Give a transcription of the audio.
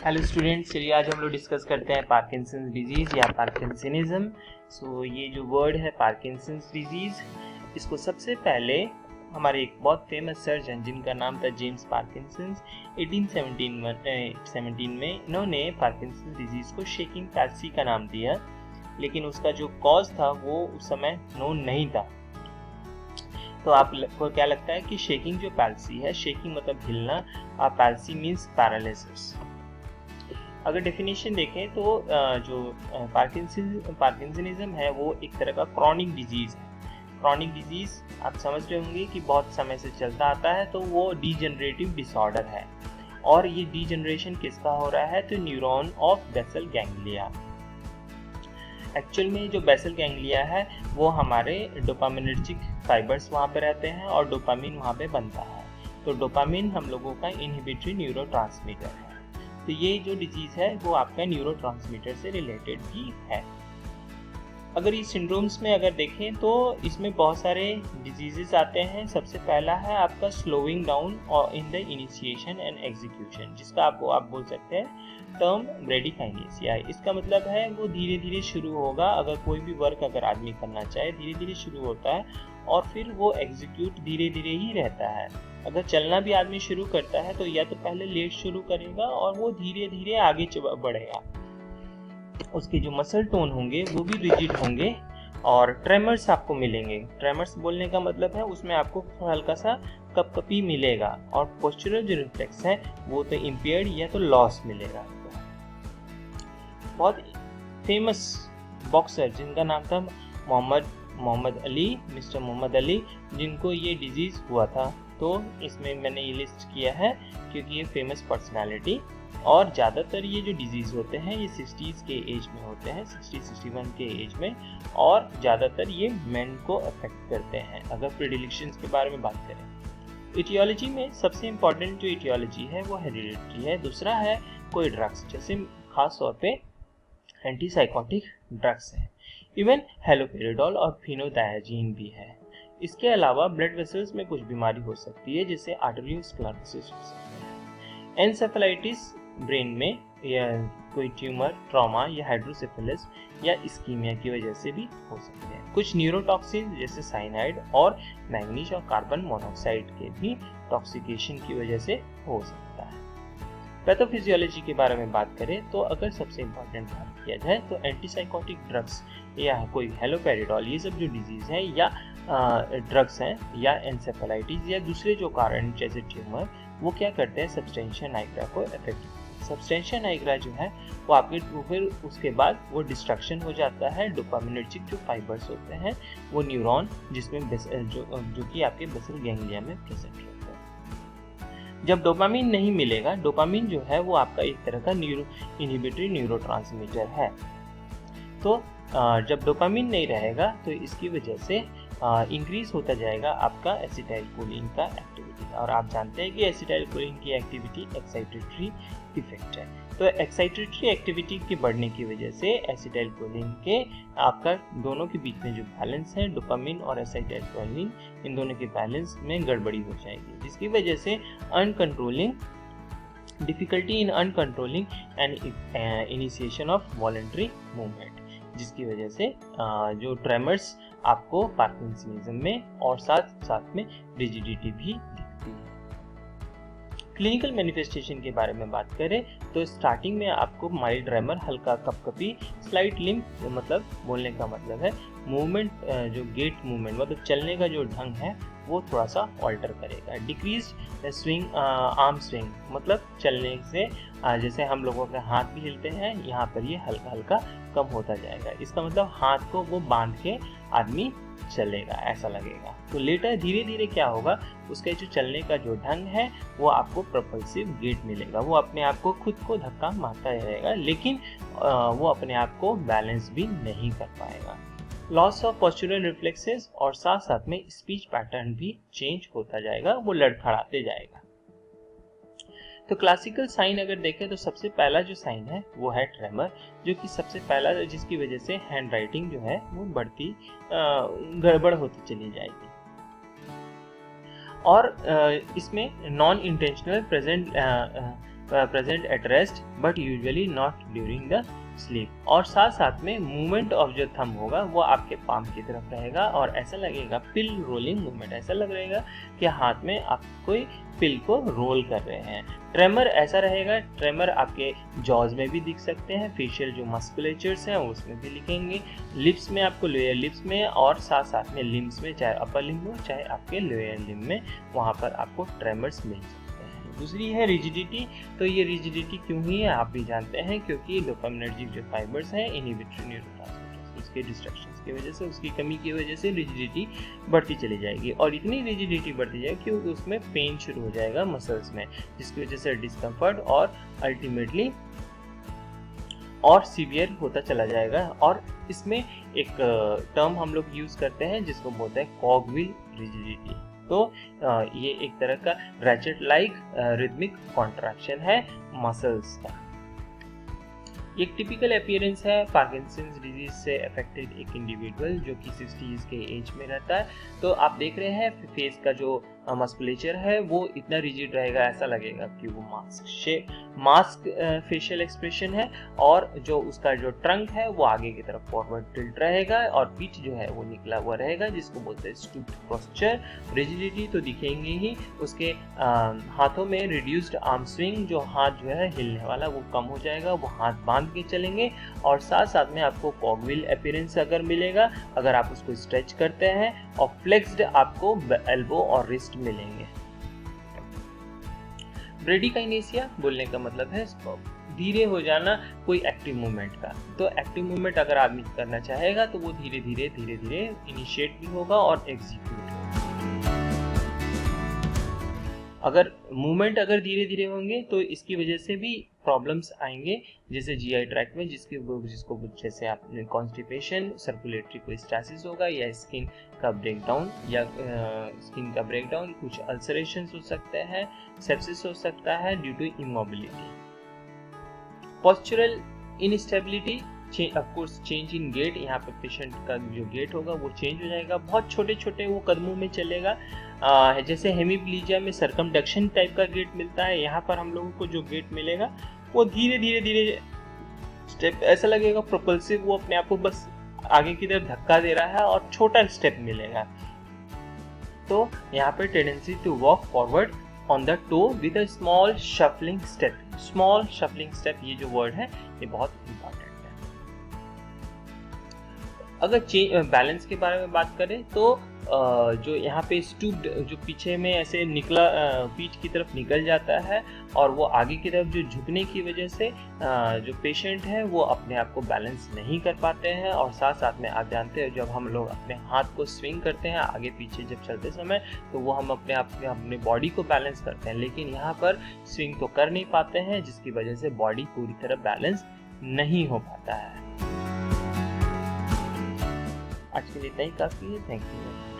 Hello students, चलिए आज हम लोग डिस्कस करते हैं पार्किंसंस डिजीज़ या पार्किंसनिज्म। सो ये जो वर्ड है पार्किंसंस डिजीज़, इसको सबसे पहले हमारे एक बहुत फेमस सर्जन जिनका नाम था जेम्स पार्किंसंस, 1817 में इन्होंने पार्किंसंस डिजीज़ को शेकिंग पैल्सी का नाम दिया, लेकिन उसका जो कॉज था वो उस समय नोन नहीं था। तो आपको क्या लगता है कि शेकिंग जो पैल्सी है, शेकिंग मतलब हिलना, और पैल्सी मीन्स पैरालिसिस। अगर डेफिनेशन देखें तो जो पार्किंसनिज्म है वो एक तरह का क्रॉनिक डिजीज़ है। क्रॉनिक डिजीज़ आप समझ रहे होंगे कि बहुत समय से चलता आता है, तो वो डीजनरेटिव डिसऑर्डर है। और ये डीजनरेशन किसका हो रहा है? तो neuron of basal ganglia. Actual में जो बेसल गैंग्लिया है वो हमारे डोपामिनर्जिक फाइबर्स वहाँ पे रहते हैं और डोपामिन वहाँ पे बनता है। तो डोपामिन हम लोगों का इनहिबिटरी न्यूरोट्रांसमीटर है। तो ये जो डिजीज़ है वो आपका न्यूरोट्रांसमीटर से रिलेटेड भी है। अगर इस सिंड्रोम्स में अगर देखें तो इसमें बहुत सारे डिजीजेस आते हैं। सबसे पहला है आपका स्लोइंग डाउन और in the initiation and execution, जिसका आप बोल सकते हैं टर्म ब्रेडिकाइनेसिया। इसका मतलब है वो धीरे धीरे शुरू होगा। अगर कोई भी वर्क अगर आदमी करना चाहे, धीरे धीरे शुरू होता है और फिर वो एग्जीक्यूट धीरे धीरे ही रहता है। अगर चलना भी आदमी शुरू करता है तो या तो पहले लेट शुरू करेगा और वो धीरे धीरे आगे बढ़ेगा। उसके जो मसल टोन होंगे वो भी रिजिड होंगे और ट्रेमर्स आपको मिलेंगे। ट्रेमर्स बोलने का मतलब है उसमें आपको हल्का सा कपकपी मिलेगा और पोस्चरल जो रिफ्लेक्स है वो तो इम्पेयर्ड या तो लॉस मिलेगा। बहुत फेमस बॉक्सर जिनका नाम था मोहम्मद अली, जिनको ये डिजीज़ हुआ था, तो इसमें मैंने ये लिस्ट किया है क्योंकि ये फेमस पर्सनालिटी। और ज़्यादातर ये जो डिजीज़ होते हैं ये 60s के एज में होते हैं, 60-61 के एज में, और ज़्यादातर ये मेन को अफेक्ट करते हैं। अगर प्रेडिलेक्शंस के बारे में बात करें, इटियोलॉजी में सबसे इम्पॉर्टेंट जो इटियोलॉजी है वो हेरिडिटी है। दूसरा है कोई ड्रग्स, जैसे खास तौर पे एंटीसाइकोटिक ड्रग्स हैं। इवन हेलोपेरिडोल और फिनोडायाजीन भी है। इसके अलावा ब्लड वेसल्स में कुछ बीमारी हो सकती है, जैसे आर्टेरियोस्क्लेरोसिस हो सकता है। एन्सेफेलाइटिस ब्रेन में या कोई ट्यूमर, ट्रॉमा या हाइड्रोसेफेलस या इस्कीमिया की वजह से भी हो सकते हैं। कुछ न्यूरोटॉक्सिन जैसे साइनाइड और मैग्नीज और कार्बन मोनोऑक्साइड के भी टॉक्सिकेशन की वजह से हो सकता है। पैथोफिजियोलॉजी के बारे में बात करें तो अगर सबसे इम्पोर्टेंट बात किया जाए तो एंटीसाइकोटिक ड्रग्स या कोई हेलोपेरिडोल, ये सब जो डिजीज़ है या ड्रग्स हैं या एन्सेफेलाइटिस या दूसरे जो कारण जैसे ट्यूमर, वो क्या करते हैं? सब्सटेंशिया नाइग्रा को अफेक्ट। सब्सटेंशिया नाइग्रा जो है वो आपके फिर उसके बाद वो डिस्ट्रक्शन हो जाता है। डोपामिनर्जिक जो फाइबर्स होते हैं वो न्यूरॉन जिसमें जो कि आपके बेसल गैंग्लिया में प्रेजेंट होते हैं। जब डोपामिन नहीं मिलेगा, डोपामिन जो है वो आपका एक तरह का इनहिबिटरी न्यूरोट्रांसमीटर है। तो जब डोपामिन नहीं रहेगा तो इसकी वजह से इंक्रीज होता जाएगा आपका एसिटाइलकोलिन का एक्टिविटी। और आप जानते हैं कि एसिटाइलकोलिन की एक्टिविटी एक्साइटेटरी इफेक्ट है। तो एक्साइटेटरी एक्टिविटी के बढ़ने की वजह से एसिटाइलकोलिन के आपका दोनों के बीच में जो बैलेंस है, डोपामिन और एसिटाइलकोलिन, इन दोनों के बैलेंस में गड़बड़ी हो जाएगी, जिसकी वजह से difficulty in uncontrolling and initiation of voluntary movement, जिसकी वजह से जो ट्रेमर्स आपको पार्किंसनिज्म में और साथ साथ में रिजिडिटी भी दिखती है। क्लिनिकल मैनिफेस्टेशन के बारे में बात करें तो स्टार्टिंग में आपको माइल्ड ट्रेमर, हल्का कपकपी, स्लाइट लिम्प, मतलब बोलने का मतलब है मूवमेंट, जो गेट मूवमेंट मतलब चलने का जो ढंग है वो थोड़ा सा ऑल्टर करेगा। डिक्रीज्ड स्विंग, आर्म स्विंग, मतलब चलने से जैसे हम लोगों के हाथ भी हिलते हैं, यहाँ पर ये हल्का हल्का कम होता जाएगा। इसका मतलब हाथ को वो बांध के आदमी चलेगा, ऐसा लगेगा। तो लेटर धीरे धीरे क्या होगा, उसका जो चलने का जो ढंग है वो आपको प्रोपल्सिव गेट मिलेगा। वो अपने आप को खुद को धक्का मारता रहेगा, लेकिन वो अपने आप को बैलेंस भी नहीं कर पाएगा। लॉस ऑफ पोस्चरल रिफ्लेक्सेस और साथ साथ में स्पीच पैटर्न भी चेंज होता जाएगा, वो लड़खड़ाते जाएगा। तो क्लासिकल साइन अगर देखें तो सबसे पहला जो साइन है वो है ट्रेमर, जो कि सबसे पहला, जिसकी वजह से हैंड राइटिंग जो है वो बढ़ती गड़बड़ होती चली जाएगी। और इसमें non intentional present at rest but usually not during the sleep। और साथ साथ में मूवमेंट ऑफ जो थंब होगा वो आपके पाम की तरफ रहेगा और ऐसा लगेगा पिल रोलिंग मूवमेंट, ऐसा लग रहेगा कि हाथ में आप कोई पिल को रोल कर रहे हैं। ट्रेमर ऐसा रहेगा, ट्रेमर आपके जॉज में भी दिख सकते हैं, फेशियल जो मस्कुलेचर्स हैं उसमें भी लिखेंगे, लिप्स में आपको लोअर लिप्स में और साथ साथ में लिम्स में, चाहे अपर लिम्ब हो चाहे आपके लोअर लिम्ब में, वहाँ पर आपको ट्रेमर्स मिल सकते हैं। दूसरी है रिजिडिटी। तो ये रिजिडिटी क्यों हुई है आप भी जानते हैं, क्योंकि डोपामिनर्जिक जो फाइबर्स हैं इनहिबिटरी न्यूरोट्रांसमीटर्स, उसके डिस्ट्रक्शंस की वजह से, उसकी कमी की वजह से रिजिडिटी बढ़ती चली जाएगी और इतनी रिजिडिटी बढ़ती जाएगी कि उसमें पेन शुरू हो जाएगा मसल्स में, जिसकी वजह से डिस्कम्फर्ट और अल्टीमेटली और सीवियर होता चला जाएगा। और इसमें एक टर्म हम लोग यूज करते हैं जिसको बोलते हैं कॉगविल रिजिडिटी। तो ये एक तरह का रैचेट लाइक रिदमिक कॉन्ट्रैक्शन है मसल्स का। एक टिपिकल अपीयरेंस है पार्किंसंस डिजीज से अफेक्टेड एक इंडिविजुअल जो कि 60s के एज में रहता है। तो आप देख रहे हैं फेस का जो मस्कुलेचर है वो इतना रिजिड रहेगा, ऐसा लगेगा कि वो मास्क फेशियल एक्सप्रेशन है और जो उसका जो ट्रंक है वो आगे की तरफ फॉरवर्ड टिल्ट रहेगा और पीठ जो है वो निकला हुआ रहेगा, जिसको बोलते हैं स्टूप्ड पोस्चर। रिजिडिटी तो दिखेंगे ही, उसके हाथों में रिड्यूस्ड आर्म स्विंग, जो हाथ जो है हिलने वाला वो कम हो जाएगा, वो हाथ बांध के चलेंगे और साथ साथ में आपको कॉगविल अपीयरेंस अगर मिलेगा अगर आप उसको स्ट्रेच करते हैं, और फ्लेक्स्ड आपको एल्बो और रिस्ट मिलेंगे। ब्रेडिकाइनेसिया बोलने का मतलब है धीरे हो जाना कोई एक्टिव मूवमेंट का। तो एक्टिव मूवमेंट अगर आदमी करना चाहेगा तो वो धीरे धीरे इनिशिएट भी होगा और एग्जीक्यूट होगा। अगर मूवमेंट अगर धीरे धीरे होंगे तो इसकी वजह से भी प्रॉब्लम्स आएंगे, जैसे जीआई ट्रैक्ट में जिसको जैसे आपने कॉन्स्टिपेशन, सर्कुलेटरी कोई स्टैसिस होगा या स्किन का ब्रेकडाउन, कुछ अल्सरेशंस हो सकते हैं, सेप्सिस हो सकता है due to immobility. Postural instability, of course change in gait, यहाँ पे पेशेंट का जो गेट होगा वो चेंज हो जाएगा, बहुत छोटे छोटे वो कदमों में चलेगा। जैसे हेमीप्लीजिया में सर्कमडक्शन टाइप का गेट मिलता है, यहाँ पर हम लोगों को जो गेट मिलेगा वो धीरे स्टेप, ऐसा लगेगा प्रोपल्सिव, वो अपने आप को बस आगे की तरफ धक्का दे रहा है और छोटा स्टेप मिलेगा। तो यहाँ पे tendency to walk forward on the toe with a small shuffling step. Small shuffling step, ये जो वर्ड है ये बहुत इंपॉर्टेंट है। अगर बैलेंस के बारे में बात करें तो जो यहाँ पे स्टूप्ड, जो पीछे में ऐसे निकला पीठ की तरफ निकल जाता है और वो आगे की तरफ जो झुकने की वजह से जो पेशेंट है वो अपने आप को बैलेंस नहीं कर पाते हैं। और साथ साथ में आप जानते हैं जब हम लोग अपने हाथ को स्विंग करते हैं आगे पीछे जब चलते समय, तो वो हम अपने बॉडी को बैलेंस करते हैं, लेकिन यहाँ पर स्विंग तो कर नहीं पाते हैं, जिसकी वजह से बॉडी पूरी तरह बैलेंस नहीं हो पाता है। आज के लिए इतना ही काफ़ी है। Thank you.